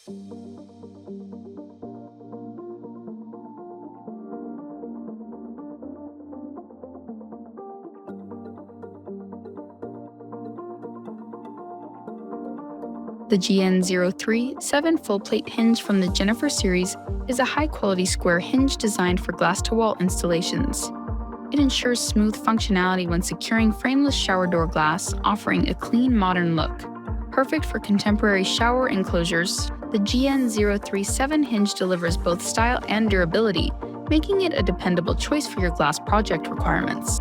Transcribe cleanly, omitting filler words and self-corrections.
The GN037 full-plate hinge from the Jennifer series is a high-quality square hinge designed for glass-to-wall installations. It ensures smooth functionality when securing frameless shower door glass, offering a clean, modern look. Perfect for contemporary shower enclosures, the GN037 hinge delivers both style and durability, making it a dependable choice for your glass project requirements.